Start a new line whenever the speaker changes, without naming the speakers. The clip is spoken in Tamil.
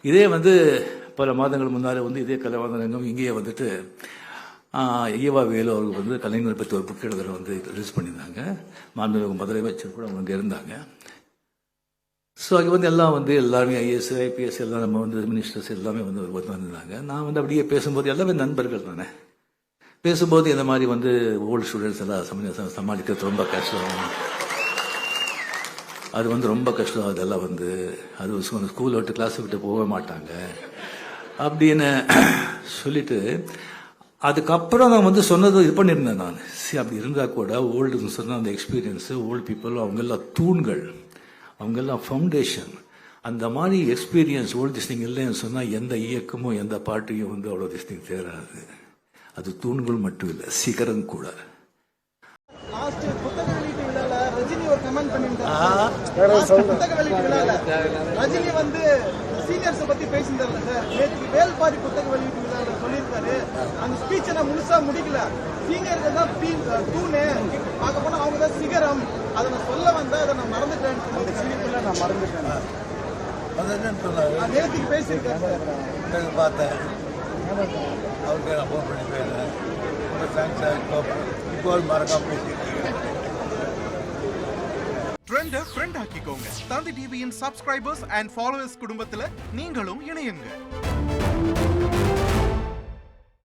இதே வந்து பல மாதங்கள் முன்னாலே வந்து இதே கலைவாணரங்கம் இங்கேயே வந்துட்டு ஈவா வேலு அவர்கள் வந்து கலைஞரை பற்றி ஒரு புக் எழுதுகிற வந்து ரிலீஸ் பண்ணியிருந்தாங்க. மாண்புமிகு முதலமைச்சர் கூட அவங்க அங்கே இருந்தாங்க. ஸோ அங்கே வந்து எல்லாம் வந்து எல்லாருமே ஐஏஎஸ் ஐபிஎஸ் எல்லாம் நம்ம வந்து மினிஸ்டர்ஸ் எல்லாமே வந்து வந்திருந்தாங்க. நான் வந்து அப்படியே பேசும்போது எல்லாமே நண்பர்கள் தானே. பேசும்போது இந்த மாதிரி வந்து ஓல்டு ஸ்டூடெண்ட்ஸ் எல்லாம் சமாளிக்கிறது ரொம்ப கஷ்டம், அது வந்து ரொம்ப கஷ்டம், அதெல்லாம் வந்து அது ஸ்கூலை விட்டு கிளாஸை விட்டு போக மாட்டாங்க அப்படின்னு சொல்லிட்டு அதுக்கப்புறம் நான் வந்து சொன்னது இது பண்ணியிருந்தேன். நான் அப்படி இருந்தால் கூட ஓல்டுன்னு சொன்னால் அந்த எக்ஸ்பீரியன்ஸு ஓல்டு பீப்புள் அவங்கெல்லாம் தூண்கள், அவங்கெல்லாம் ஃபவுண்டேஷன். அந்த மாதிரி எக்ஸ்பீரியன்ஸ் ஓல்டு திஸ்டிங் இல்லைன்னு சொன்னால் எந்த இயக்கமும் எந்த பாட்டையும் வந்து அவ்வளோ திஸ்டிங் தேராது. அது தூண்கள் மட்டும் இல்லை, சிகரம் கூட.
புத்தக வெளியீட்டு விழால ரஜினி ஒரு கமெண்ட் பண்ணியிருந்தாரு. புத்தக வெளியீட்டு விழால ரஜினி வந்து சீனியர்ஸ் பத்தி பேசியிருந்தாருல சார். நேற்று வேல்பாரி புத்தக வெளியீட்டு விழால சொல்லியிருக்காரு. அந்த ஸ்பீச்சை நான் முழுசா முடிக்கல. சீனியர்கள் தான் தூணு, பார்க்க போனா அவங்க தான் சிகரம். அதை நான் சொல்ல வந்தேன், அதை நான் மறந்துட்டேன். நான் மறந்துட்டேன் நேற்றுக்கு பேசியிருக்காரு சார்.
பார்த்தேன் அவருக்கு நான் ஃபோன் பண்ணி போயிருந்தேன். ரொம்ப தேங்க்ஸ். இப்போ மறக்காம பேசியிருக்கீங்க.
ட்ரெண்டை ஃப்ரெண்ட் ஆக்கிக்கோங்க. தந்தி டிவியின் சப்ஸ்கிரைபர்ஸ் அண்ட் ஃபாலோவர்ஸ் குடும்பத்தில் நீங்களும் இணையுங்க.